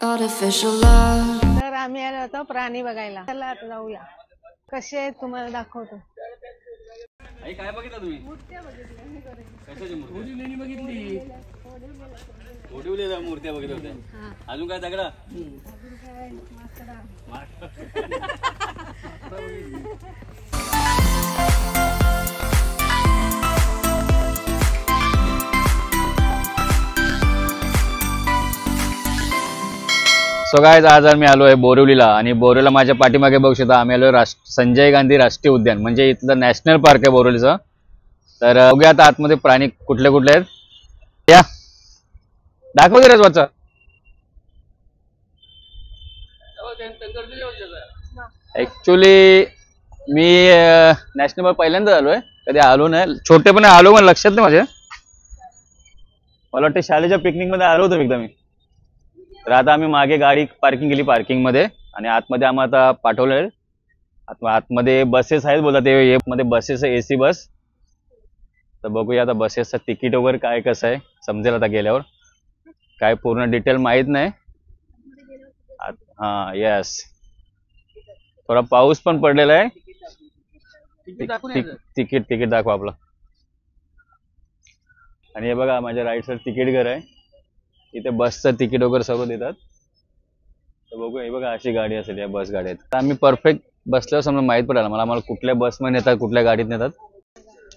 artificial love. तर आम्ही आलो होतो प्राणी बघायला. चला आता जाऊया. कसे आहेत तुम्हाला दाखवतो. आई काय बघितलं तुम्ही? मूर्त्या बघितल्या. कशाची मूर्ती? लेणी बघितली. ओढवलेल्या मूर्त्या बघितल्या होत्या. अजून काय दगडा? अजून काय माकडा. सो गाइस, आज मी आलो आहे बोरिवलीला आणि बोरिवलीला माझ्या पाठीमागे बघू शकता आम्ही आलो संजय गांधी राष्ट्रीय उद्यान म्हणजे इथलं नॅशनल पार्क आहे बोरिवलीचं. तर बघूया आता आतमध्ये प्राणी कुठले कुठले आहेत. या दाखव दे वाचा. ऍक्च्युली मी नॅशनल पार्क पहिल्यांदा आलोय, कधी आलो नाही. छोटेपणे आलो पण लक्षात नाही माझ्या. मला वाटतं शाळेच्या पिकनिक मध्ये आलो होतो एकदा मी. तर आता आम्ही मागे गाडी पार्किंग केली पार्किंग मध्ये आणि आतमध्ये आम्हाला आता पाठवलंय. आतमध्ये बसेस आहेत बोलतात ते मध्ये बसेस एसी बस. तर बघूया आता बसेसचं तिकीट वगैरे काय कसं आहे समजेल आता गेल्यावर. काय पूर्ण डिटेल माहित नाही. हा यस, थोडा पाऊस पण पडलेला आहे. तिकीट दाखवा आपलं. आणि हे बघा माझ्या राईट साईड तिकीट घर आहे. इथे बसचं तिकीट वगैरे सर्व देतात. तर बघूया, हे बघा अशी गाडी असेल, या बस गाडी आहेत. तर आम्ही परफेक्ट बसल्यावर समजा माहित पडेल मला कुठल्या बसमध्ये नेतात कुठल्या गाडीत नेतात.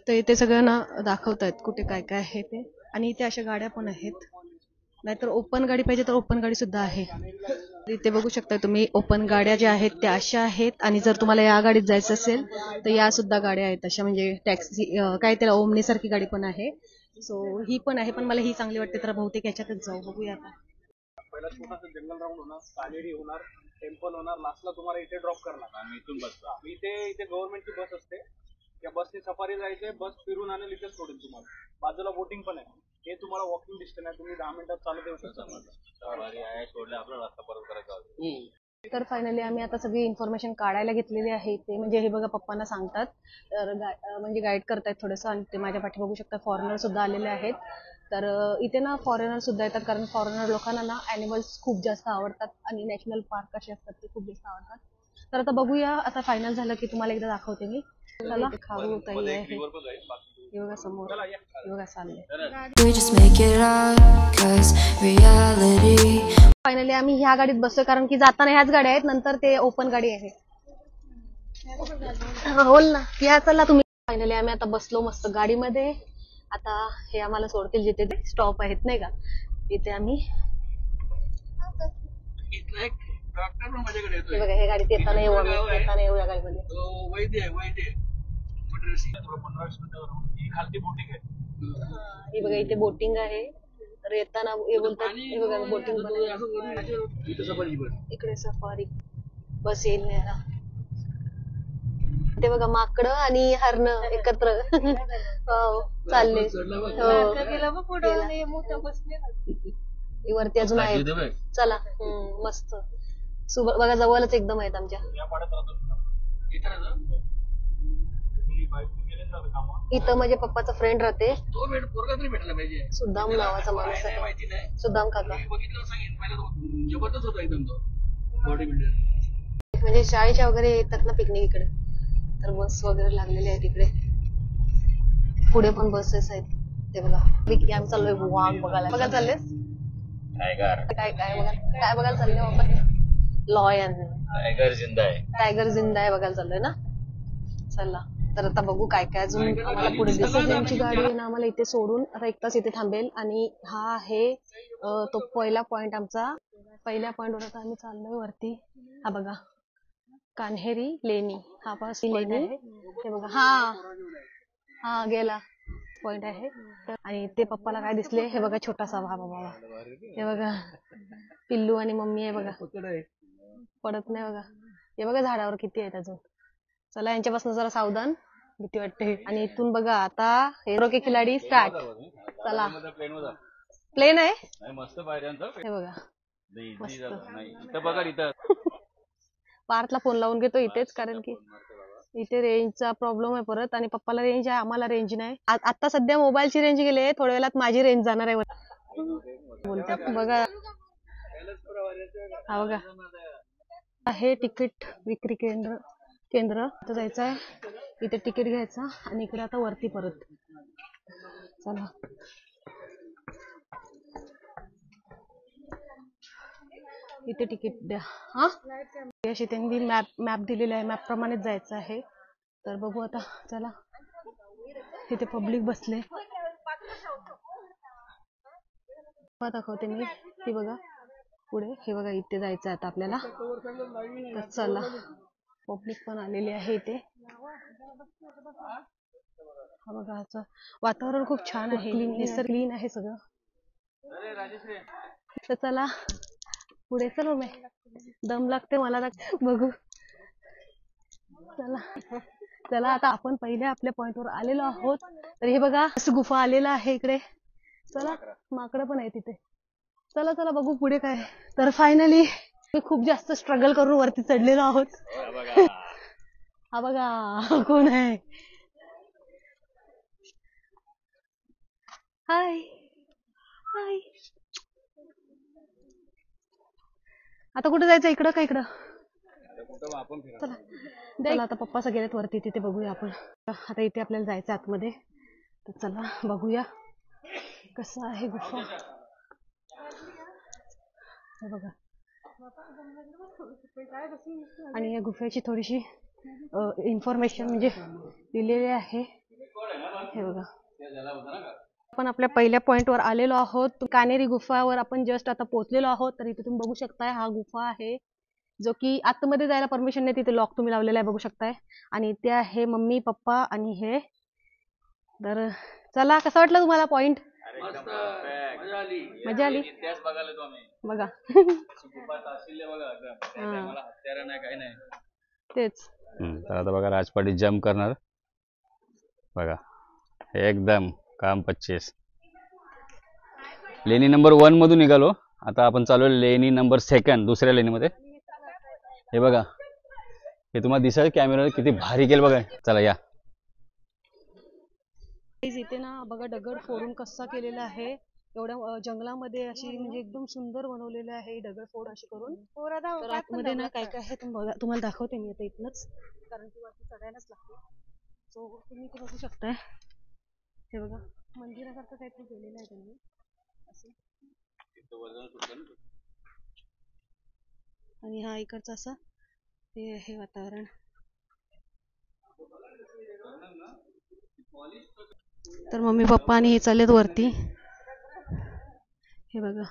तर इथे सगळ्यांना दाखवतायत कुठे काय काय आहे ते. आणि इथे अशा गाड्या पण आहेत. नाहीतर ओपन गाडी पाहिजे तर ओपन गाडी सुद्धा आहे. इथे बघू शकता तुम्ही ओपन गाड्या ज्या आहेत त्या अशा आहेत. आणि जर तुम्हाला या गाडीत जायचं असेल तर या सुद्धा गाड्या आहेत अशा, म्हणजे टॅक्सी काय त्याला ओमनी सारखी गाडी पण आहे. सो ही पण आहे, पण मला ही चांगली वाटते तर बहुतेक याच्यातच जाऊ. बघूया आता. पहिला छोटासा जंगल राऊंड होणार, कालेरी होणार, टेम्पल होणार, लास्टला तुम्हाला इथे ड्रॉप करणार. आम्ही इथून बसतो. इथे गव्हर्नमेंटची बस असते. त्या बसने सफारी जायचे, बस फिरून आणेल इथेच सोडेल तुम्हाला. बाजूला बोटिंग पण आहे. हे तुम्हाला वॉकिंग डिस्टन्स आहे. तुम्ही 10 मिनिटात चालत येऊ शकता. सोडले आपला रस्ता परत करायचा. तर फायनली आम्ही आता सगळी इन्फॉर्मेशन काढायला घेतलेली आहे. ते म्हणजे हे बघा पप्पांना सांगतात तर म्हणजे गाईड करतायत थोडंसं. आणि ते माझ्या पाठी बघू शकता फॉरेनर सुद्धा आलेले आहेत. तर इथे ना फॉरेनर सुद्धा येतात, कारण फॉरेनर लोकांना ना ॲनिमल्स खूप जास्त आवडतात आणि नॅशनल पार्क असे असतात ते खूप जास्त आवडतात. तर आता बघूया, आता फायनल झालं की तुम्हाला एकदा दाखवते मी. चला, खाऊ ताई आहे हे बघा समोर, हे बघा चाललंय. We just make it up, 'cause reality. Finally आम्ही ह्या गाडीत बसतोय, कारण की जाताना ह्याच गाड्या आहेत, नंतर ते ओपन गाडी आहे. बोल ना, या चला तुम्ही. फायनली आम्ही आता बसलो मस्त गाडीमध्ये. आता हे आम्हाला सोडतील जिथे ते स्टॉप आहेत नाही का, तिथे आम्ही. हे बघा, हे गाडीत येताना येऊ आम्ही, येताना येऊ या गाडीमध्ये. ही बघा इथे बोटिंग आहे. तर येताना हे बोलतात, हे बघा बोटिंग पण इकडे सफारी बस येईल ना. ते बघा माकड आणि हरण एकत्र चालले. वरती अजून आहे. चला मस्त बघा, जवळच एकदम आहेत आमच्या. इथं माझ्या पप्पाचा फ्रेंड राहते, सुद्दाम नावाचा माणूस आहे, सुद्दाम काका. म्हणजे शाळेच्या वगैरे येतात ना पिकनिक इकडे, तर बस वगैरे लागलेले आहेत इकडे. पुढे पण बसेस आहेत. ते बघा आम्ही चाललोय वाघ बघायला. बघायला चालले काय काय बघायला चालले बाबा. लॉयन टायगर जिंदा आहे, टायगर जिंदा आहे बघायला चाललोय ना. चला, तर आता बघू काय काय अजून आम्हाला पुढे दिसेल. त्यांची गाडी आहे ना आम्हाला इथे सोडून आता एक तास इथे थांबेल. आणि हा आहे तो पहिला पॉइंट आमचा. पहिल्या पॉइंटवर आता आम्ही चाललोय वरती. हा बघा कान्हेरी लेणी, हा पाशी लेणी आहे. हे बघा, हा गेला पॉइंट आहे. आणि ते पप्पाला काय दिसले हे बघा, छोटासा बाबा. हे बघा पिल्लू आणि मम्मी आहे बघा, पडत नाही बघा. हे बघा झाडावर किती आहेत अजून. चला यांच्यापासून जरा सावधान, भीती वाटते. आणि इथून बघा आता हेरो के खिलाडी स्टार्ट. चला, प्लेन आहे मस्त. हे बघा मस्त. पार्थला फोन लावून घेतो इथेच, कारण की इथे रेंजचा प्रॉब्लेम आहे परत. आणि पप्पाला रेंज आहे, आम्हाला रेंज नाही. आता सध्या मोबाईलची रेंज गेली, थोड्या वेळात माझी रेंज जाणार आहे बोलतात. बघा हा बघा आहे तिकीट विक्री केंद्र आता जायचं आहे, इथे तिकीट घ्यायचं आणि इकडे आता वरती परत चला. इथे तिकीट द्या. हा अशी त्यांनी मॅप दिलेला आहे, मॅप प्रमाणेच जायचं आहे. तर बघू आता चला. इथे पब्लिक बसले, दाखवते मी. ती बघा पुढे, हे बघा इथे जायचं आता आपल्याला. तर चला, पब्लिक पण आलेली आहे इथे. हा बघा, वातावरण खूप छान आहे, क्लीन आहे सगळं. तर चला पुढे चलो. मी दम लागते मला, बघू. चला आता आपण पहिले आपल्या पॉइंटवर आलेलो आहोत. तर हे बघा असं गुफा आलेला आहे इकडे. चला, माकडं पण आहे तिथे. चला चला बघू पुढे काय. तर फायनली खूप जास्त स्ट्रगल करून वरती चढलेलो आहोत. हा बघा कोण आहे. हाय हाय. आता कुठे जायचं, इकडं का इकडं. चला आता पप्पा गेलेत वरती, तिथे बघूया आपण. आता इथे आपल्याला जायचं आतमध्ये. तर चला बघूया कसं आहे गुफा. बघा, आणि या गुफेची थोडीशी इन्फॉर्मेशन म्हणजे दिलेली आहे. हे बघा, आपण आपल्या पहिल्या पॉइंटवर आलेलो आहोत. कानेरी गुफावर आपण जस्ट आता पोहोचलेलो आहोत. तर इथे तुम्ही बघू शकताय, हा गुफा आहे जो की आतमध्ये जायला परमिशन नाही, तिथे लॉक तुम्ही लावलेला आहे बघू शकताय. आणि इथे आहे मम्मी पप्पा आणि हे. तर चला, कसं वाटलं तुम्हाला पॉइंट. मजा आली बघा. तेच. तर आता बघा राजपाटी जम्प करणार बघा, एकदम काम 25. लेणी नंबर 1 मधून निघालो, आता आपण चालू लेणी नंबर 2 दुसऱ्या लेणीमध्ये. हे बघा, हे तुम्हाला दिसेल कॅमेरा किती भारी केलं बघा. चला या. इथे ना बघा दगड फोडून कसा केलेला आहे, एवढ्या जंगलामध्ये अशी म्हणजे एकदम सुंदर बनवलेलं आहे दगड फोड अशी करून. तर आतमध्ये ना काय काय आहे तुम्हाला दाखवते मी आता इथनच, कारण की वरती चढायलाच लागते. सो तुम्ही इथे बघू शकताय. हे बघा, मंदिरासारखं काहीतरी केलेलं आहे त्यांनी असं. आणि हा इकडचा असा हे आहे वातावरण. तर मम्मी पप्पा आणि हे चाललेत वरती. हे बघा,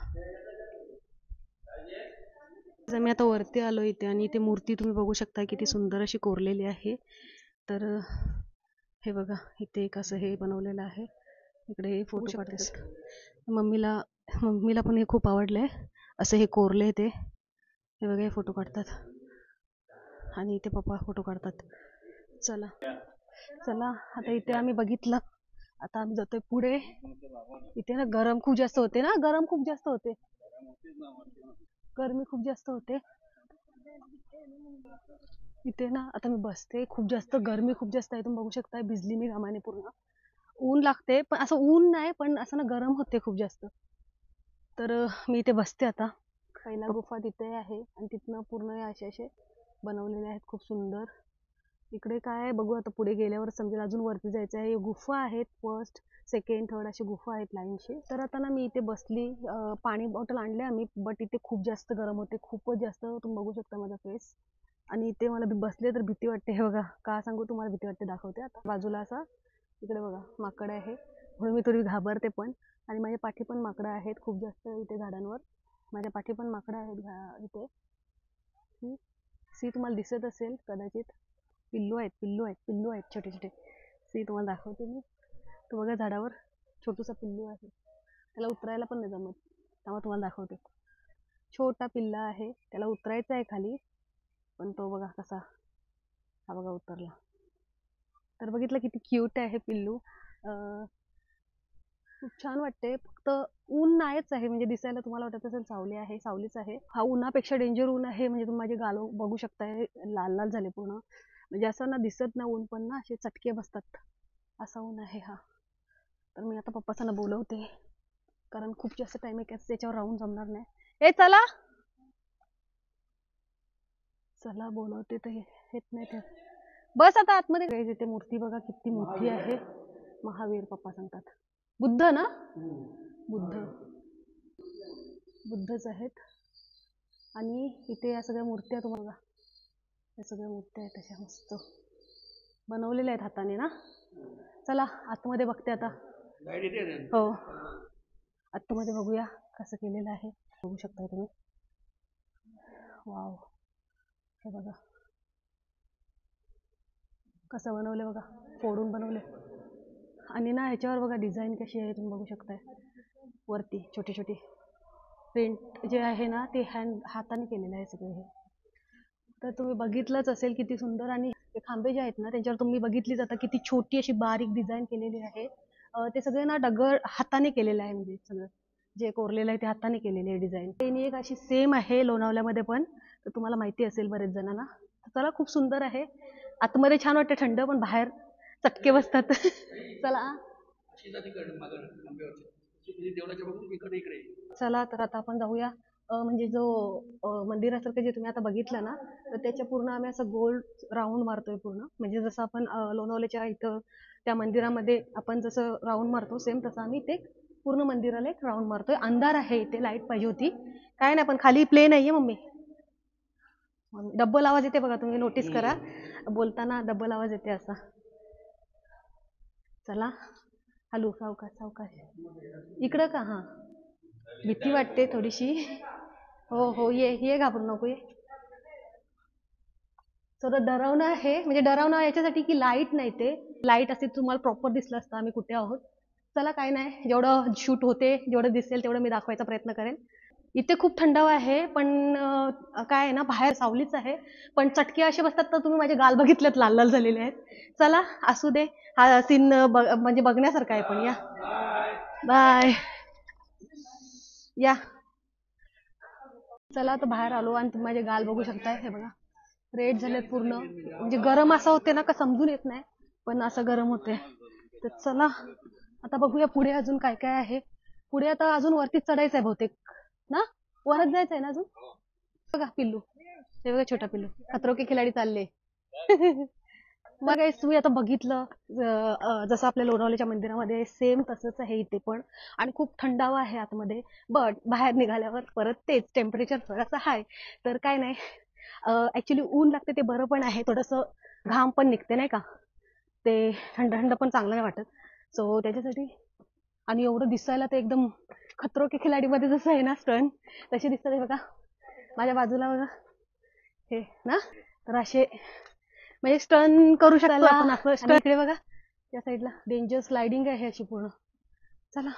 मी आता वरती आलो इथे, आणि इथे मूर्ती तुम्ही बघू शकता किती सुंदर अशी कोरलेली आहे. तर हे बघा, इथे एक असं हे बनवलेलं आहे. इकडे हे फोटो काढतात. मम्मीला पण हे खूप आवडलंय असं हे कोरले ते. हे बघा, हे फोटो काढतात आणि इथे पप्पा फोटो काढतात. चला चला, आता इथे आम्ही बघितलं, आता आम्ही जातोय पुढे. इथे ना गरम खूप जास्त होते ना, गरमी खूप जास्त होते इथे ना. आता मी बसते, खूप जास्त गरमी खूप जास्त आहे. तुम्ही बघू शकता, भिजली मी घामाने पूर्ण. ऊन लागते पण असं ऊन नाही, पण असं ना गरम होते खूप जास्त. तर मी इथे बसते आता. पहिला गुफा तिथे आहे आणि तिथनं पूर्ण असे बनवलेले आहेत खूप सुंदर. इकडे काय आहे बघू आता, पुढे गेल्यावर समजेल. अजून वरती जायचं आहे. गुफा आहेत, 1st, 2nd, 3rd अशी गुफा आहेत लाईनशी. तर आता ना मी इथे बसली, पाणी बॉटल आणले आम्ही, बट इथे खूप जास्त गरम होते, खूपच जास्त. तुम्ही बघू शकता माझा फेस. आणि इथे मला बसले तर भीती वाटते. हे बघा, का सांगू तुम्हाला भीती वाटते, दाखवते आता. बाजूला असा इकडे बघा माकड आहे, म्हणून मी थोडी घाबरते पण. आणि माझ्या पाठी पण माकडं आहेत खूप जास्त इथे झाडांवर. माझ्या पाठी पण माकडं आहेत इथे. सी तुम्हाला दिसत असेल कदाचित. पिल्लू आहेत छोटे छोटे. सी तुम्हाला दाखवते मी. तो बघा झाडावर छोटूसा पिल्लू आहे, त्याला उतरायला पण नाही जमत, त्यामुळे तुम्हाला दाखवते. छोटा पिल्ला आहे, त्याला उतरायचं आहे खाली, पण तो बघा कसा, हा बघा उतरला. तर बघितलं किती क्यूट आहे पिल्लू. खूप छान वाटते. फक्त ऊन नाहीच आहे, म्हणजे दिसायला तुम्हाला वाटत असेल सावलीच आहे. हा उन्हापेक्षा डेंजर ऊन आहे. म्हणजे तुम्ही माझे गाल बघू शकताय, लाल लाल झाले पूर्ण. म्हणजे असं ना दिसत ना ऊन, पण ना असे चटके बसतात, असा ऊन आहे हा. तर मी आता पप्पाचं बोलवते, कारण खूप जास्त टाइम आहे त्याच्यावर राहून जमणार नाही. हे चला चला बोलवते तर येत नाही ते. बस आता आतमध्ये. Guys, इथे मूर्ती बघा किती मोठी आहे. महावीर पप्पा सांगतात. बुद्ध ना? बुद्ध बुद्धच आहेत. आणि इथे या सगळ्या मूर्त्या तुम्हाला या सगळ्या मूर्त्या आहेत अशा मस्त बनवलेल्या आहेत हाताने ना. चला आतमध्ये बघते आता. हो आतमध्ये बघूया कसं केलेलं आहे. बघू शकता तुम्ही. वाव हे बघा कसं बनवले बघा. फोडून बनवले. आणि ना ह्याच्यावर बघा डिझाईन कशी आहे तुम्ही बघू शकताय. वरती छोटी छोटी प्रिंट जे आहे ना ते हाताने केलेलं आहे सगळं हे. तर तुम्ही बघितलंच असेल किती सुंदर. आणि ते खांबे जे आहेत ना त्यांच्यावर तुम्ही बघितलीच आता किती छोटी अशी बारीक डिझाईन केलेली आहे. ते सगळे ना दगड हाताने केलेलं आहे. म्हणजे सगळं जे कोरलेलं आहे ते हाताने केलेली आहे डिझाईन. त्यांनी एक अशी सेम आहे लोणावल्यामध्ये पण. तर तुम्हाला माहिती असेल बरेच जणांना. चला खूप सुंदर आहे. आतमध्ये छान वाटतं थंड पण बाहेर चटके बसतात. चला चला तर आता आपण जाऊया. म्हणजे जो मंदिरासारखं जे तुम्ही आता बघितलं ना तर त्याच्या पूर्ण आम्ही असं गोल राऊंड मारतोय पूर्ण. म्हणजे जसं आपण लोणावल्याच्या इथं त्या मंदिरामध्ये आपण जसं राऊंड मारतो सेम तसं आम्ही ते पूर्ण मंदिराला एक राऊंड मारतोय. अंधार आहे इथे. लाईट पाहिजे होती. काय नाही पण खाली प्ले नाहीये मम्मी. डब्बल आवाज येते बघा तुम्ही नोटीस करा. बोलताना डब्बल आवाज येते असा. चला हॅलो सावकाश सावकाश. इकडं का? हा भीती वाटते थोडीशी. हो हो ये घाबरू नको ये. थोडं डरावणं आहे. म्हणजे डरावणं याच्यासाठी की लाईट नाही. ते लाईट असते तुम्हाला प्रॉपर दिसलं असतं आम्ही कुठे आहोत. चला काय नाही जेवढं शूट होते जेवढं दिसेल तेवढं मी दाखवायचा प्रयत्न करेन. इथे खूप थंडावा आहे पण काय आहे ना बाहेर सावलीच आहे. पण चटके असे बसतात तर तुम्ही माझे गाल बघितलेत लाल लाल झालेले आहेत. चला असू दे. हा सीन म्हणजे बघण्यासारखा आहे पण. या बाय या. चला तर बाहेर आलो आणि तुम्ही माझे गाल बघू शकताय. हे बघा रेड झालेत पूर्ण. म्हणजे गरम असं होते ना का समजून येत नाही पण असं गरम होते. तर चला आता बघूया पुढे अजून काय काय आहे. पुढे आता अजून वरतीच चढायचं आहे बहुतेक ना. वरच जायचं आहे ना अजून. बघा पिल्लू. हे बघा छोटा पिल्लू. खतरो के खिलाडी चालले. मग तुम्ही आता बघितलं जसं आपल्या लोणावल्याच्या मंदिरामध्ये सेम तसंच आहे इथे पण. आणि खूप थंडावा आहे आतमध्ये. बट बाहेर निघाल्यावर परत तेच टेम्परेचर थोडंसं हाय. तर काय नाही ऍक्च्युली ऊन लागते ते बरं पण आहे. थोडंसं घाम पण निघते नाही का. ते थंड थंड पण चांगलं नाही वाटत. सो त्याच्यासाठी. आणि एवढं दिसायला ते एकदम खतरो के खिलाडी मध्ये जसं आहे ना स्टन तसे दिसतात. हे बघा माझ्या बाजूला बघा हे ना. तर असे म्हणजे स्टन करू शकतो आपण असं. स्टन इकडे बघा त्या साईडला डेंजर स्लायडिंग आहे अशी पूर्ण. चला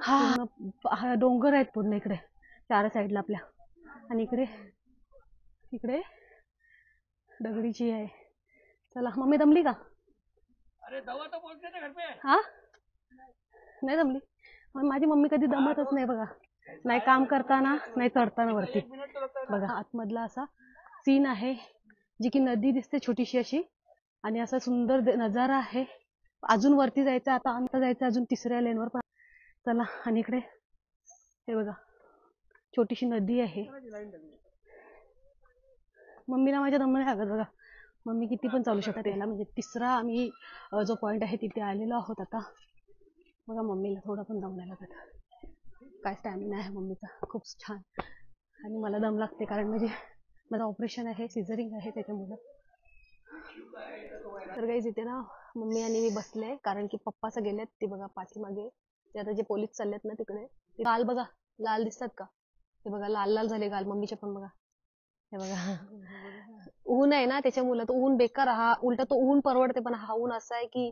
हा डोंगर आहेत पूर्ण इकडे चार साईडला आपल्या. आणि इकडे इकडे दगडीची आहे. चला मम्मी दमली का? हा नाही दमली. माझी मम्मी कधी दमतच नाही बघा. नाही काम करताना नाही चढताना वरती. बघा आतमधला असा सीन आहे जी की नदी दिसते छोटीशी अशी. आणि असा सुंदर नजारा आहे. अजून वरती जायचं आता आमचं जायचं अजून तिसऱ्या लेनवर पण. चला आणि इकडे हे बघा छोटीशी नदी आहे. मम्मीला माझ्या दम नाही लागत बघा. मम्मी किती पण चालू शकते याला. म्हणजे तिसरा आम्ही जो पॉइंट आहे तिथे आलेलो आहोत आता. बघा मम्मीला थोडा पण दम नाही लागत. काय स्टॅमिना आहे मम्मीचा खूप छान. आणि मला दम लागते कारण म्हणजे माझं ऑपरेशन आहे सिझरिंग आहे त्याच्यामुळं. तर काही इथे ना मम्मी आणि मी बसले कारण की पप्पा असं गेलेत ते बघा पाठीमागे. ते आता जे पोलीस चाललेत ना तिकडे. गाल बघा लाल दिसतात का? ते बघा लाल लाल झाले गाल मम्मीचे पण बघा. हे बघा ऊन आहे ना त्याच्यामुळं. तो ऊन बेकार हा उलटा तो ऊन परवडते पण हा ऊन असा आहे की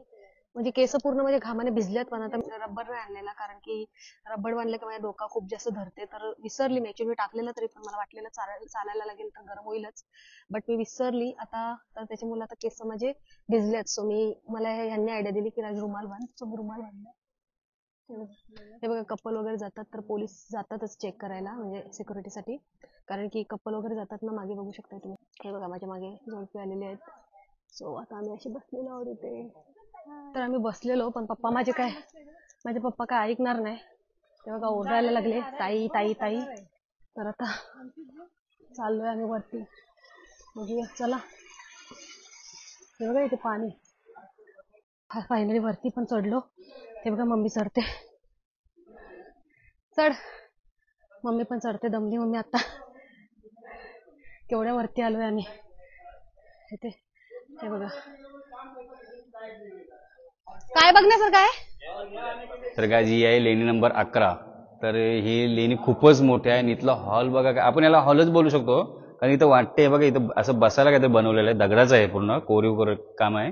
म्हणजे केस पूर्ण म्हणजे घामाने भिजल्यात. पण आता मी रब्बर नाही आणलेला कारण की रब्बर बांधलं की माझ्या डोका खूप जास्त धरते. तर विसरली मी ऍक्च्युली टाकलेलं तरी पण मला वाटलेलं चालायला लागेल तर गरम होईलच. बट मी विसरली आता. तर त्याच्यामुळे आता केस माझे भिजल्यात. सो मला ह्यांनी आयडिया दिली की राज रुमाल बांध. सो मी रुमाल बांधला. हे बघा कपल वगैरे जातात तर पोलीस जातातच चेक करायला म्हणजे सिक्युरिटीसाठी. कारण की कपल वगैरे जातात ना मागे बघू शकता तुम्ही. हे बघा माझ्या मागे जोडपे आलेले आहेत. सो आता आम्ही असे बसलेलो आहोत इथे. तर आम्ही बसलेलो, पण माझे पप्पा काय ऐकणार नाही. तेव्हा का ओरडायला लागले, ताई ताई ताई. तर आता चाललोय आम्ही वरती, बघूया चला. हे बघा इथे पाणी. फायनली वरती पण चढलो. हे बघा मम्मी चढते, चढ. मम्मी पण चढते, दमली मम्मी आता. केवढ्या वरती आलोय आम्ही. इथे हे बघा काय बघण्यासारखं आहे. तर काय जी आहे लेणी नंबर 11. तर ही लेणी खूपच मोठी आहे आणि इथला हॉल बघा, काय आपण याला हॉलच बोलू शकतो, कारण इथं वाटते बघा, इथं असं बसायला काहीतरी बनवलेलं आहे. दगडाचं आहे, पूर्ण कोरीव काम आहे.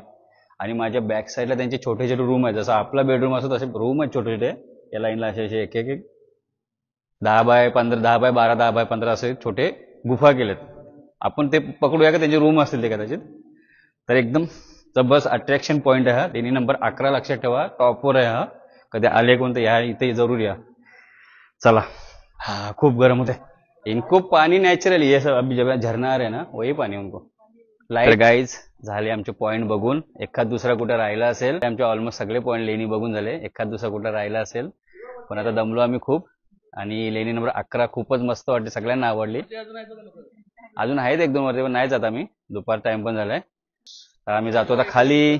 आणि माझ्या बॅक साईडला त्यांचे छोटे छोटे रूम आहेत, जसं आपला बेडरूम असतो तसे रूम आहेत छोटे छोटे. या लाईनला असे असे एक एक 10 बाय 15, 10 बाय 12, 10 बाय 15 असे छोटे गुफा केलेत. आपण ते पकडूया का त्यांचे रूम असतील ते कदाचित. तर एकदम जबरदस्त अट्रॅक्शन पॉईंट आहे हा. लेणी नंबर 11 लक्षात ठेवा, टॉपवर आहे हा. कधी आले कोणतं या इथे जरूर या. चला. हाँ खूब गर्म होते. इनको पानी नेचुरल, ये सब अभी जब झरना आ रहे ना वही पानी उनको लाईट. गाईज झाले आमचे पॉईंट बघून. एखाद दुसरा कुठं राहिला असेल, आमचे ऑलमोस्ट सगळे पॉईंट लेणी बघून झाले. एखाद दुसरा कुठं राहिला असेल, पण आता दमलो आम्ही खूप. आणि लेणी नंबर 11 खूपच मस्त वाटते, सगळ्यांना आवडली. अजून आहेत 1-2 वरती, पण नाही जात आम्ही, दुपार टाइम पण झालाय. तर आम्ही जातो आता खाली.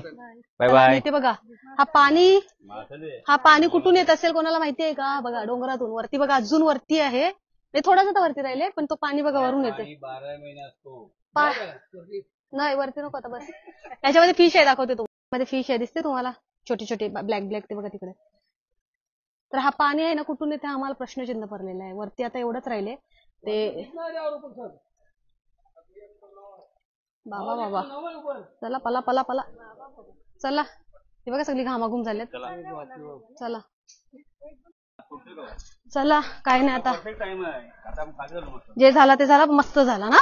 Bye bye. इथे बघा हा पाणी कुठून येत असेल कोणाला माहिती आहे का. बघा डोंगरातून वरती बघा, अजून वरती आहे. थोडासा तर वरती राहिले, पण तो पाणी बघा वरून येते. 12 महिने असतो. नाही वरती नको आता, बस. याच्यामध्ये फिश आहे, दाखवते तुम्हाला. मध्ये फिश आहे, दिसते तुम्हाला, छोटे छोटे ब्लॅक ब्लॅक, ते बघा तिकडे. तर हा पाणी आहे ना कुठून येते, आम्हाला प्रश्नचिन्ह पडलेला आहे. वरती आता एवढंच राहिले ते. बाबा बाबा, चला पला पला पला, चला. हे बघा सगळी घामाघूम झालेत. चला चला, काय नाही आता, जे झालं ते झालं. मस्त झाला ना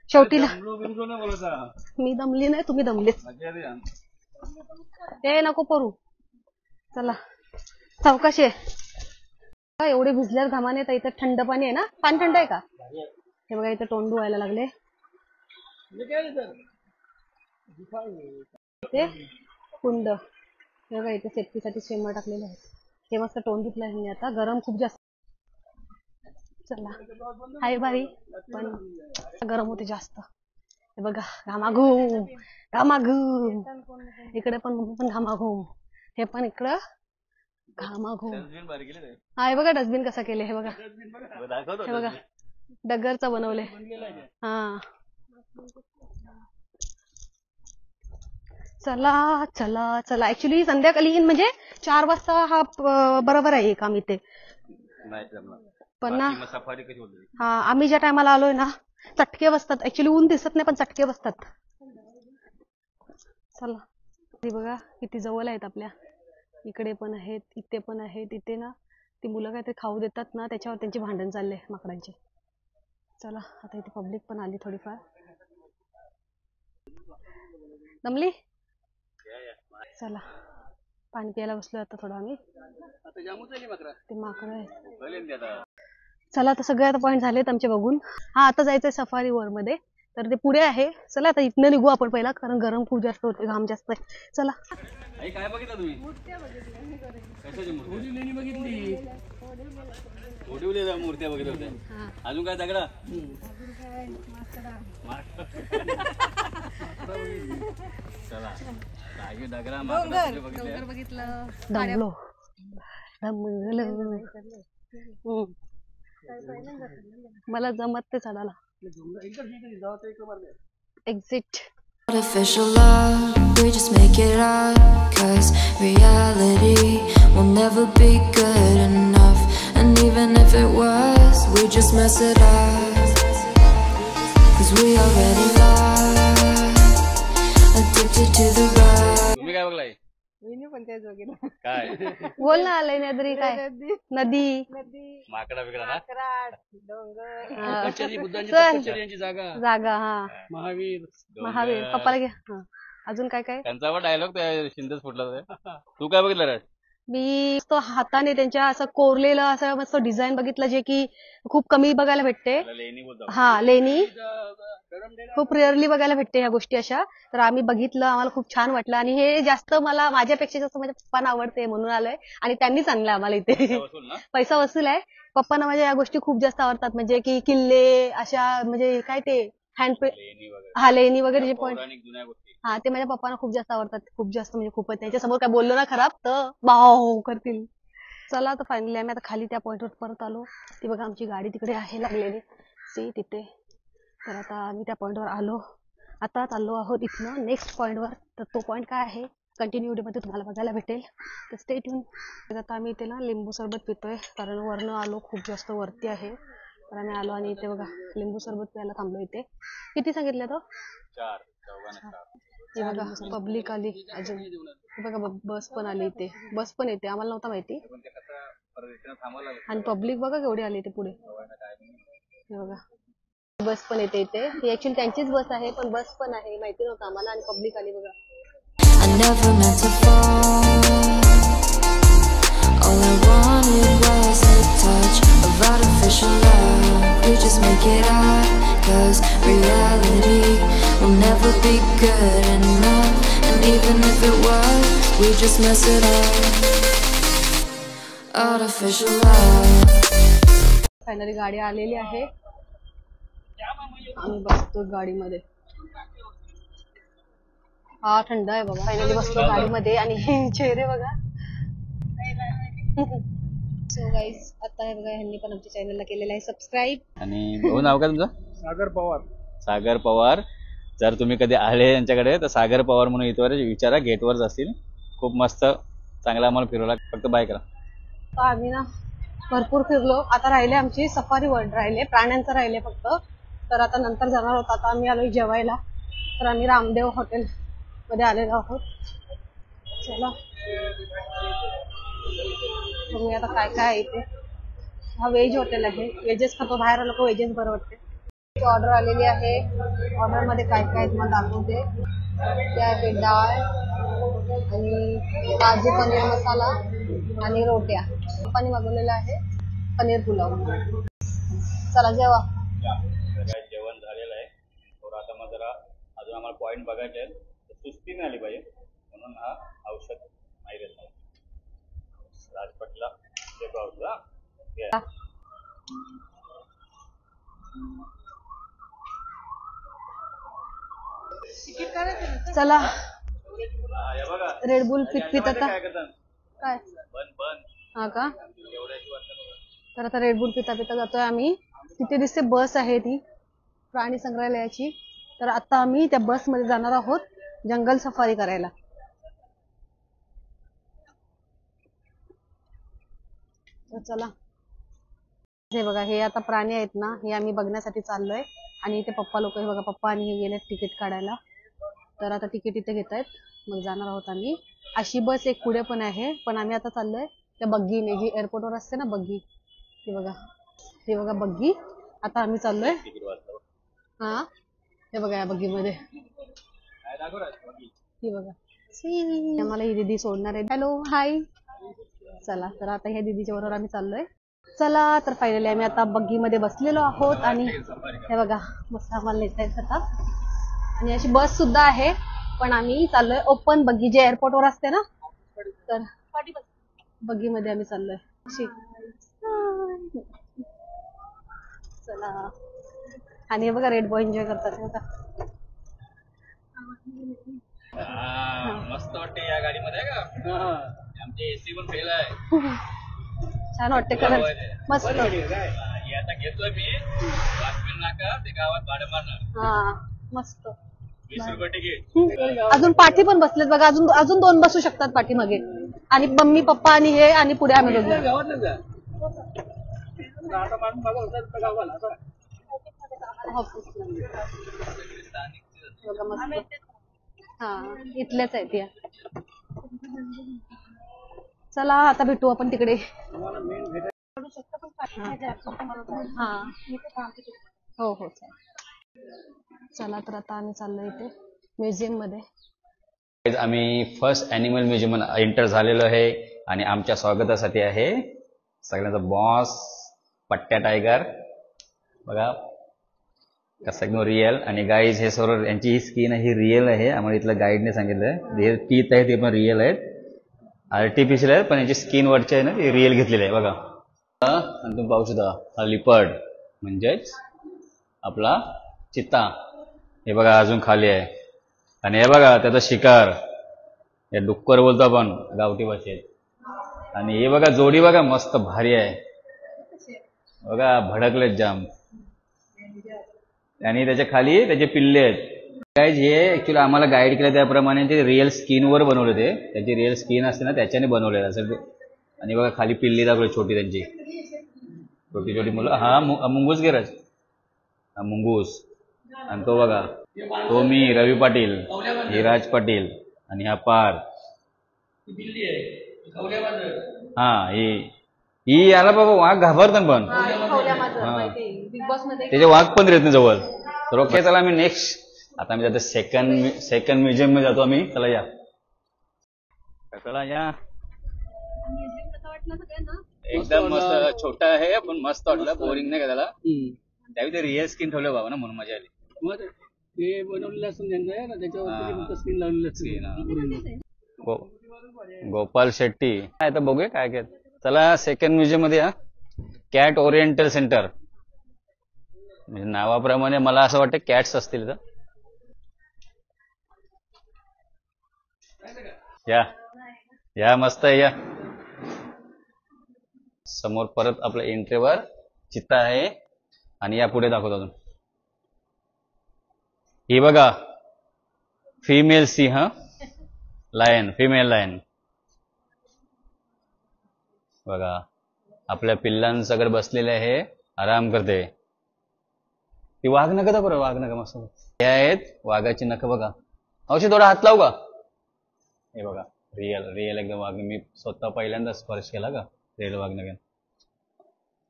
शेवटी. मी दमली नाही, तुम्ही दमलेच. ते नको करू. चला चौकशी आहे. एवढे भिजल्यात घामाने. तर इथं थंड पाणी आहे ना, पाणी थंड आहे का. हे बघा इथं तोंड धुवायला लागले. ते कुंड, हे बघा इथे सेफ्टीसाठी स्विमर टाकलेले आहेत. हे मस्त तोंड धुतलंय मी आता. गरम खूप जास्त. चला हाय भारी, पण गरम होते जास्त. हे बघा घामाघूम घामाघूम. इकडे पण घामाघूम. हे पण इकडं घामाघूम. हा हे बघा डस्टबिन कसं केले. हे बघा, हे बघा डगरचं बनवले. हा चला चला चला. ऍक्च्युली संध्याकाळी म्हणजे 4 वाजता हा बरोबर आहे काम इथे. पण ना हा, आम्ही ज्या टायमाला आलोय ना चटके बसतात. ऍक्च्युली ऊन दिसत नाही, पण चटके बसतात. चला हे बघा किती जवळ आहेत आपल्या. इकडे पण आहेत, इथे पण आहेत. इथे ना ती मुलं काय ते खाऊ देतात ना, त्याच्यावर त्यांची भांडण चालले माकडांचे. चला आता इथे पब्लिक पण आली थोडीफार. दमली. चला पाणी प्यायला बसलो आता थोडं आम्ही. ते माकड आहे. चला आता सगळे आता पॉईंट झालेत आमचे बघून. हा आता जायचंय सफारी वर मध्ये, तर ते पुढे आहे. चला आता इथनं निघू आपण पहिला, कारण गरम खूप जास्त होते, घाम जास्त आहे. चला. काय बघितलं तुम्ही. लेणी बघितली, मूर्त्या बघितल्या होत्या. अजून काय दगडा. चला दगडा डोंगर बघितलं. दमलो दमलो. मला जमत ते चढायला. Exit. Artificial love, we just make it up, 'cause reality will never be good enough. And even if it was, we just mess it up, 'cause we already lost, addicted to the rush. तुम्ही काय बघलाय. काय बोल ना. आलंय नदी. काय नदी. माकडा बिकडा ना. जागा. हा महावीर पप्पाला घ्या. अजून काय काय त्यांचा पण डायलॉग त्या शिंदेच फुटला. तू काय बघितलं रे. मी तो हाताने त्यांच्या असं कोरलेलं असं मस्त डिझाईन बघितलं जे की खूप कमी बघायला भेटते. हा, लेणी खूप रेअरली बघायला भेटते ह्या गोष्टी अशा. तर आम्ही बघितलं, आम्हाला खूप छान वाटलं आणि हे जास्त मला माझ्यापेक्षा जास्त माझ्या पप्पांना आवडते म्हणून आलोय आणि त्यांनीच आणलंय आम्हाला इथे. पैसा वसूल आहे. पप्पांना माझ्या या गोष्टी खूप जास्त आवडतात, म्हणजे की किल्ले अशा, म्हणजे काय ते हँड हा लेणी वगैरे जे पॉइंट, हा ते माझ्या पप्पांना खूप जास्त आवडतात. खूप जास्त म्हणजे खूपच. त्यांच्या समोर काय बोललो ना खराब तर बाव करतील. चला तर फायनली आम्ही आता खाली त्या पॉइंटवर परत आलो. ती बघा आमची गाडी तिकडे आहे लागलेली सी तिथे. तर आता आम्ही त्या पॉइंटवर आलो. आता चाललो आहोत इथनं नेक्स्ट पॉइंटवर. तर तो पॉइंट काय आहे कंटिन्युटी मध्ये तुम्हाला बघायला भेटेल, तर स्टे ट्यून. आता आम्ही इथे ना लिंबू सरबत पितोय, कारण वरनं आलो, खूप जास्त वरती आहे. तर आम्ही आलो आणि इथे बघा लिंबू सरबत प्यायला थांबलो इथे. किती सांगितलं तो? 4. हे बघा पब्लिक आली अजून. हे बघा बस पण आली इथे. बस पण येते, आम्हाला नव्हता माहिती. आणि पब्लिक बघा केवढी आली इथे पुढे. हे बघा बस पण येते इथे. ही ऍक्च्युअली त्यांचीच बस आहे, पण बस पण आहे माहिती नव्हतं आम्हाला. आणि पब्लिक आली बघा. I never meant to fall. All I wanted was a touch of artificial love. We just make it up, 'cause reality will never be good enough. And even if it was, we just mess it up. Artificial love. Finally गाडी आलेली आहे. आम्ही बसतो गाडीमध्ये. हा थंड आहे बघा. फायनली बसतो गाडीमध्ये आणि हे चेहरे बघा. सो गाईज आता हे बघा, ह्यांनी पण आमच्या चॅनलला केलेलं आहे सबस्क्राईब. आणि भाऊ नाव काय तुमचं? सागर पवार. सागर पवार. जर तुम्ही कधी आले यांच्याकडे तर सागर पवार म्हणून इथवर विचारा, गेटवरच असतील. खूप मस्त चांगला आम्हाला फिरवला. फक्त बाय करा. तर आम्ही ना भरपूर फिरलो. आता राहिले आमची सफारी वर्ल्ड राहिले, प्राण्यांचं राहिले फक्त. तर आता नंतर जाणार आहोत. आता आम्ही आलोय जेवायला. तर आम्ही रामदेव हॉटेल मध्ये आलेलो आहोत. चला बघूया आता काय काय आहे इथे. हा व्हेज हॉटेल आहे. व्हेजेस खातो, बाहेर लोक व्हेजेस बरं वाटते. ऑर्डर आलेली आहे. ऑर्डर मध्ये काय काय तुम्हाला दाखवते. ते आहे डाळ आणि काजू पनीर मसाला आणि रोट्या. पप्पांनी मागवलेला आहे पनीर पुलाव. चला जेवा. जेवण झालेलं आहे. थोडं आता मग जरा अजून आम्हाला पॉईंट बघायचे आहेत. सुस्ती नाही आली पाहिजे म्हणून हा औषध नाही देत. राजपटला देतो औषध. चला रेडबुल पित आता काय हा का. तर आता रेडबुल पिता पिता जातोय आम्ही. तिथे दिसते बस आहे ती प्राणी संग्रहालयाची. तर आता आम्ही त्या बस मध्ये जाणार आहोत जंगल सफारी करायला. तर चला. हे बघा हे आता प्राणी आहेत ना, हे आम्ही बघण्यासाठी चाललोय. आणि इथे पप्पा लोक, हे बघा पप्पा आणि हे गेलेत तिकीट काढायला. तर आता तिकीट इथे घेतायत, मग जाणार आहोत आम्ही. अशी बस एक पुढे पण आहे, पण आम्ही आता चाललोय त्या बग्गीने, जी एअरपोर्टवर असते ना बग्गी. हे बघा, हे बघा बग्गी. आता आम्ही चाललोय. हा हे बघा या बग्गी मध्ये. ही बघा आम्हाला ही दीदी सोडणार आहे. Hello hi. चला तर आता ह्या दीदीच्या बरोबर आम्ही चाललोय. चला तर फायनली आम्ही आता बग्गी मध्ये बसलेलो आहोत. आणि हे बघा मस्त आम्हाला नेत आहेत आता. आणि अशी बस सुद्धा आहे, पण आम्ही चाललोय ओपन बग्गी, जे एअरपोर्ट वर असते ना, तर बग्गी मध्ये आम्ही चाललोय. चला. आणि हे बघा रेड बॉय एन्जॉय करतात. बघा मस्त वाटते या गाडीमध्ये का. आमची एसी पण फेल आहे. छान वाटते कलर मस्त. आता घेतोय मी वासवेल नाका ते गावात भाडं मारणार. हा मस्त. 20 रुपये तिकीट. अजून पाठी पण बसलेत बघा. अजून 2 बसू शकतात पाठीमागे. आणि मम्मी पप्पा आणि हे आणि पुढे आम्ही दोघे. हा इथल्याच आहेत या. चला आता भेटू आपण तिकडे. हा हो हो चला तर आता आम्ही चाललोय इथे म्युझियम मध्ये. आम्ही फर्स्ट ॲनिमल म्युझियम एंटर झालेलो आहे. आणि आमच्या स्वागतासाठी आहे सगळ्यांचा बॉस पट्ट्या टायगर बघा कसं एकदम रिअल. आणि गाईज हे सर्व यांची ही स्किन आहे ही रिअल आहे. आम्हाला इथलं गाईडने सांगितलं हे टीथ आहे ते पण रिअल आहेत, आर्टिफिशियल आहेत, पण यांची स्किन वरची आहे ना ती रिअल घेतलेली आहे बघा. आणि तुम्ही पाहू शकता हा लिपर्ड म्हणजेच आपला चित्ता. हे बघा अजून खाली आहे. आणि हे बघा त्याचा शिकार हे डुक्कर बोलतो आपण गावठी भाषेत. आणि हे बघा जोडी बघा मस्त भारी आहे बघा, भडकलेत जाम. आणि त्याच्या खाली त्याचे पिल्ले आहेत. काय जे ऍक्च्युली आम्हाला गाईड केलं त्याप्रमाणे ते रिअल स्किनवर बनवले, ते त्याची रिअल स्किन असते ना त्याच्याने बनवलेलं असं. आणि बघा खाली पिल्ली दाखवली छोटी, त्यांची छोटी छोटी मुलं. हा मुंगूस गिराज, हा मुंगूस. आणि तो बघा तो मी रवी पाटील, हे राज पाटील आणि हा पार. हा ही याला बाबा वाघ घाबरतात पण त्याचे वाघ पण येत नाही जवळ. तर ओके चला आम्ही नेक्स्ट आता आम्ही जातो सेकंड म्युझियम मध्ये जातो आम्ही. चला या चला या. एकदम मस्त छोटा आहे पण मस्त वाटलं, बोरिंग नाही का त्याला. त्यावेळी ते रिअल स्किन ठेवलं बाबा ना म्हणून मजा आली. ते बनवलेलं असून त्यांचं ना त्याच्यावरती स्किन लावलेलं. गोपाल शेट्टी काय तर बघूया काय काय. चला सेकंड म्युझियम मध्ये या, कॅट ओरिएंटल सेंटर. म्हणजे नावाप्रमाणे मला असं वाटतं कॅट्स असतील तर. या मस्त आहे या. समोर परत आपल्या एंट्रीवर चित्ता आहे. आणि या पुढे दाखवतो अजून ही बघा फिमेल सिंह, लायन, फिमेल लायन बघा. आपल्या पिल्लांसगळं बसलेले आहे, आराम करते. ती वाघ नका तर बरं, वाघ नका मस्त हे आहेत वाघाची नख बघा. अवश्य थोडा हात लावू का. हे बघा रिअल एकदम वाघ. मी स्वतः पहिल्यांदा स्पर्श केला का रिअल वाघ नका.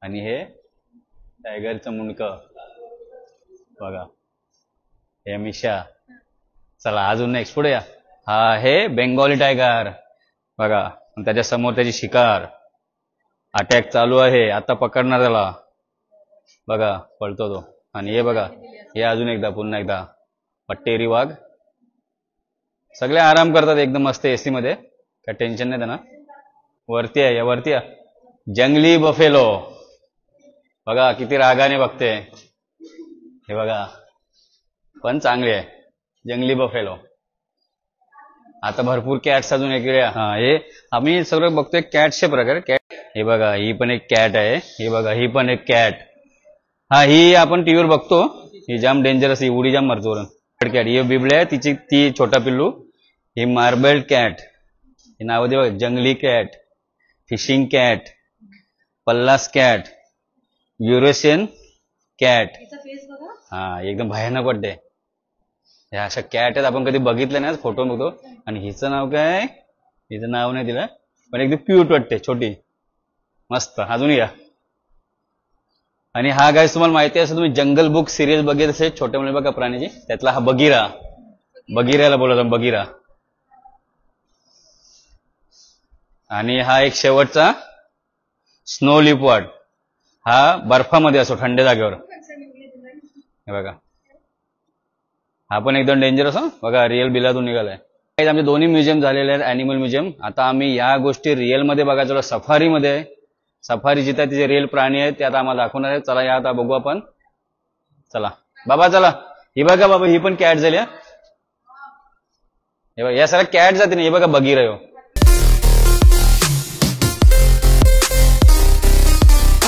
आणि हे टायगरचं मुंडकं बघा, हे मिशा. चला अजून नेक्स्ट पुढे या. हा आहे बेंगॉली टायगर बघा. त्याच्या समोर त्याची शिकार, अटॅक चालू आहे, आता पकडणार त्याला बघा, पळतो तो. आणि हे बघा हे अजून एकदा पुन्हा एकदा पट्टेरी वाघ. सगळे आराम करतात एकदम मस्त एसी मध्ये, काय टेन्शन नाही त्यांना. वरती आहे, वरती आहे जंगली बफेलो बघा किती रागाने बघते. हे बघा पण चांगले आहे जंगली बफेलो. आता भरपूर कॅट्स अजून इकडे. हा हे आम्ही सगळं बघतोय कॅटचे प्रकार. कॅट हे बघा ही पण एक कॅट आहे. हे बघा ही पण एक कॅट. हा ही आपण टीव्हीवर बघतो, ही जाम डेंजरस, ही उडी जाम मारतो वरून. कॅट ही बिबळ्या आहे तिची, ती छोटा पिल्लू. ही मार्बल्ड कॅट, हे नाव दे बघा, जंगली cat, fishing cat, Pallas cat, Eurasian cat. हा एकदम भयानक वाटते. ह्या अशा कॅट आहेत आपण कधी बघितल्या नाही, फोटो बघतो. आणि हिचं नाव काय, हिचं नाव नाही दिलं पण एकदम क्यूट वाटते, छोटी मस्त. अजून या. आणि हा गाईस तुम्हाला माहिती असेल, तुम्ही जंगल बुक सिरियल बघितली असेल छोट्या मुले बघा प्राणीची, त्यातला हा बगीरा. बगीराला बोलतो बगीरा. आणि हा एक शेवटचा स्नो लिपवर्ड. हा बर्फामध्ये असतो थंड जागेवर. हे बघा हा पण एकदम डेंजरस हा बघा, रिअल बिलातून निघालाय. आमचे दोन्ही म्युझियम झालेले आहेत, अॅनिमल म्युझियम. आता आम्ही या गोष्टी रिअल मध्ये बघायचो सफारी मध्ये. सफारी जिथे तिथे रिअल प्राणी आहेत ते आता आम्हाला दाखवणार आहे. चला या आता बघू आपण. चला बाबा चला. ही बघा बाबा ही पण कॅट झाली. हे बघा या सगळ्या कॅट जाते. हे बघा बगीरा हो.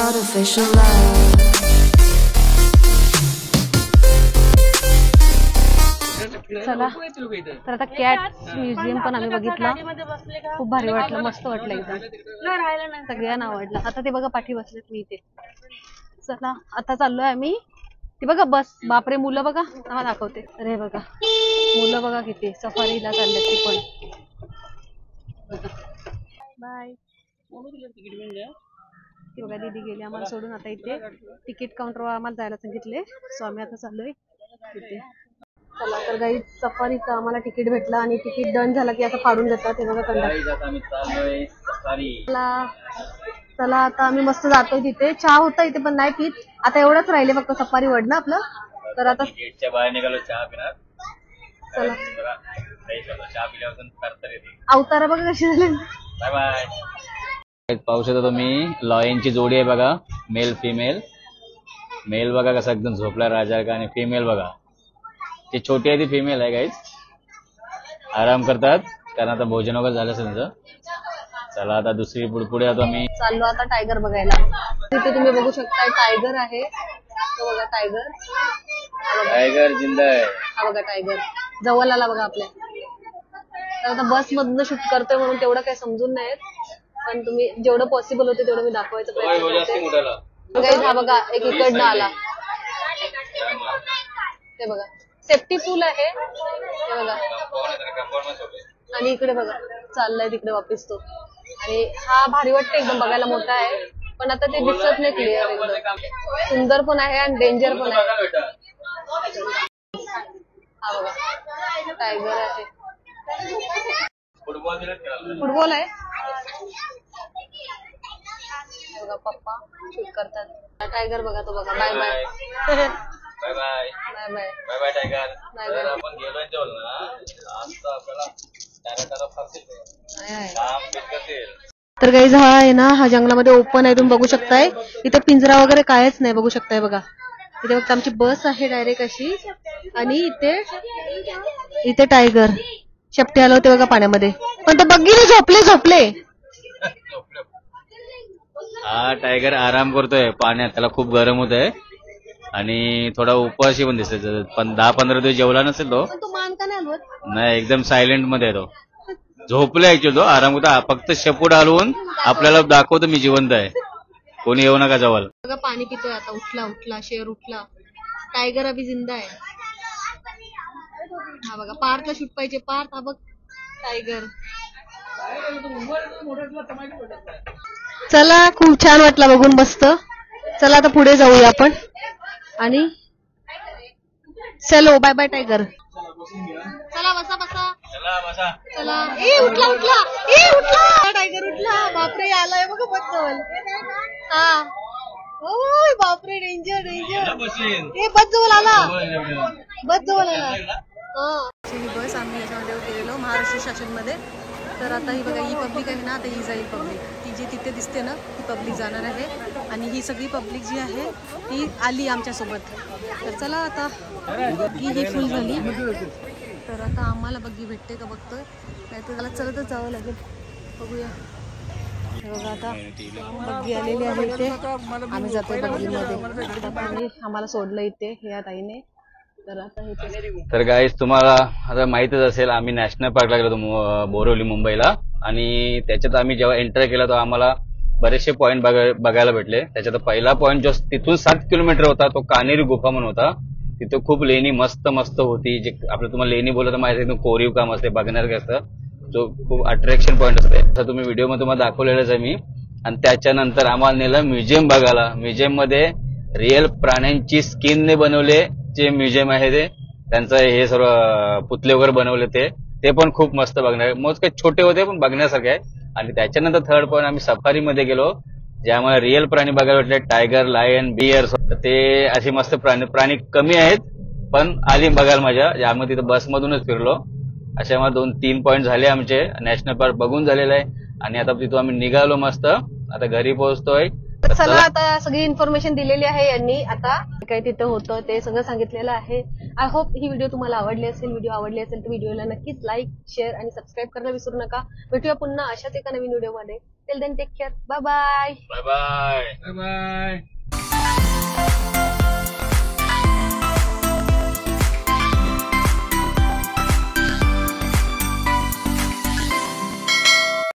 Artificial love. चला तर आता कॅट म्युझियम पण आम्ही बघितलं, खूप भारी वाटलं, मस्त वाटलं एकदम, सगळ्यांना आवडलं. आता ते बघा पाठी बसलेत मी इथे. चला आता चाललोय आम्ही. ती बघा बस, बापरे मुलं बघा, आम्हाला दाखवते. अरे बघा मुलं बघा किती सफारीला चालले ती पण. बाय. ती बघा दीदी गेली आम्हाला सोडून. आता इथे तिकीट काउंटरवर आम्हाला जायला सांगितले, सो आम्ही आता चाललोय तिथे. चला तर गाईज सफारीचं आम्हाला तिकीट भेटलं आणि तिकीट डन झालं की असं फाडून देतात. हे बघा कंडक्टर. चला आता आम्ही मस्त जातोय तिथे. चहा होता इथे पण नाही पीत. आता एवढंच राहिले फक्त सफारी वड ना आपलं. तर आता गेटच्या बाहेर निघालो चहा पिणार. चला चहा पिल्यापासून करता येते. अवतारा बघा कशी झाले. Bye bye. पाहू शकता तुम्ही लॉयनची जोडी आहे बघा, मेल फिमेल. मेल बघा कसा एकदम झोपला राजा का, आणि फिमेल बघा ती छोटी आहे ती फिमेल आहे गाईज. आराम करतात कारण आता भोजन वगैरे झालं असेल त्यांचं. चला आता दुसरी पुढे आता आम्ही चाललो आता टायगर बघायला. तिथे तुम्ही बघू शकता टायगर आहे. तो बघा टायगर. टायगर जिंदा आहे. हा बघा टायगर जवळ आला बघा आपल्या. तर आता बस मधनं शूट करतोय म्हणून तेवढं काही समजून नाही, पण तुम्ही जेवढं पॉसिबल होते तेवढं मी दाखवायचा प्रयत्न करते. गाईज हा बघा एक इकडनं आला. ते बघा सेफ्टी पूल आहे. हे बघा आणि इकडे बघा चाललाय तिकडे वापिस तो. आणि हा भारी वाटतं एकदम बघायला, मोठा आहे पण आता ते दिसत नाही क्लिअर. एकदम सुंदर पण आहे आणि डेंजर पण आहे. हा बघा टायगर आहे. फुटबॉल आहे. बघा पप्पा शूट करतात. टायगर बघा तो बघा. Bye bye. Bye bye. Bye bye. Bye bye tiger. Bye तर बाय. आपण गेलोय जेवण ना, आज आपल्याला टायगर फारतील. तर गाईज हा आहे ना, हा जंगलामध्ये ओपन आहे. तुम्ही बघू शकताय इथे पिंजरा वगैरे कायच नाही. बघू शकताय बघा इथे फक्त आमची बस आहे डायरेक्ट अशी. आणि इथे टायगर शेपटी आलं होते बघा पाण्यामध्ये, पण तो बघितले झोपले. हा टायगर आराम करतोय पाण्यात, त्याला खूप गरम होत आहे आणि थोडा उपवासी पण दिसतोय. पण 10-15 दिवस जेवला नसेल तो. तो मान का नाही हलवत? नाही एकदम सायलेंट मध्ये आहे तो. झोपला ऍक्च्युअली तो, आराम होता. फक्त शेपूट हलवून आपल्याला दाखवतो मी जिवंत आहे, कोणी येऊ नका जवळ. बघा पाणी पितोय आता. उठला शेर उठला. टायगर अभी जिंदा आहे. हा बघा पार्थला शूट पाहिजे. पार्थ हा बघ टायगर. चला खूप छान वाटला बघून मस्त. चला आता पुढे जाऊया आपण. आणि चलो बाय बाय टायगर. चला बसा. चला उठला टायगर उठला. बापरे आलाय बघा बस जवळ. हा ओय बापरे डेंजर. हे बस जवळ आला. ही बस आम्ही याच्यामध्ये गेलेलो महाराष्ट्र स्टेशनमध्ये. तर आता ही बघा ही पब्लिक आहे ना, आता ही जाईल पब्लिक. ती जी तिथे दिसते ना ती पब्लिक जाणार आहे. आणि ही सगळी पब्लिक जी आहे ती आली आमच्यासोबत. तर चला आता बग्गी ही फुल झाली. तर आता आम्हाला बग्गी भेटते का बघतोय, नाही तर त्याला चलतच जावं लागेल. बघूया. हे बघा आता बग्गी आलेली आहे इथे. आम्ही जातोय बग्गीमध्ये. आम्हाला सोडलं इथे ह्या ताईने. तर गाईज तुम्हाला आता माहितच असेल आम्ही नॅशनल पार्कला गेलो होतो बोरिवली मुंबईला. आणि त्याच्यात आम्ही जेव्हा एंटर केला तेव्हा आम्हाला बरेचसे पॉईंट बघायला भेटले. त्याच्यात पहिला पॉईंट जो तिथून 7 किलोमीटर होता तो कानेरी गुफा म्हणून होता. तिथं खूप लेणी मस्त होती. जे आपलं तुम्हाला लेणी बोलत माहिती आहे, कोरीव काम असते बघण्यासारखं असतं, जो खूप अट्रॅक्शन पॉईंट असते. तर तुम्ही व्हिडिओमध्ये तुम्हाला दाखवलेलंच आहे मी. आणि त्याच्यानंतर आम्हाला नेलं म्युझियम बघायला. म्युझियम मध्ये रिअल प्राण्यांची स्किनने बनवले जे म्युझियम आहे ते, त्यांचं हे सर्व पुतळे वगैरे बनवले ते पण खूप मस्त बघणार. मोजके छोटे होते पण बघण्यासारखे आहे. आणि त्याच्यानंतर थर्ड पॉईंट आम्ही सफारीमध्ये गेलो, जे आम्हाला रिअल प्राणी बघायला भेटले. Tiger, lion, bear. ते अशी मस्त प्राणी कमी आहेत पण आली बघायला मजा. आम्ही तिथं बसमधूनच फिरलो. असे आम्हाला 2-3 पॉईंट झाले आमचे. नॅशनल पार्क बघून झालेलं आहे. आणि आता तिथून आम्ही निघालो मस्त. आता घरी पोहोचतोय. चला आता सगळी इन्फॉर्मेशन दिलेली आहे यांनी. आता काय तिथं होतं ते सगळं सांगितलेलं आहे. आय होप ही व्हिडिओ तुम्हाला आवडली असेल. व्हिडिओ आवडली असेल तर व्हिडिओला नक्कीच लाईक, शेअर आणि सबस्क्राईब करायला विसरू नका. भेटूया पुन्हा अशाच एका नवीन व्हिडिओमध्ये. Till then take care. Bye bye.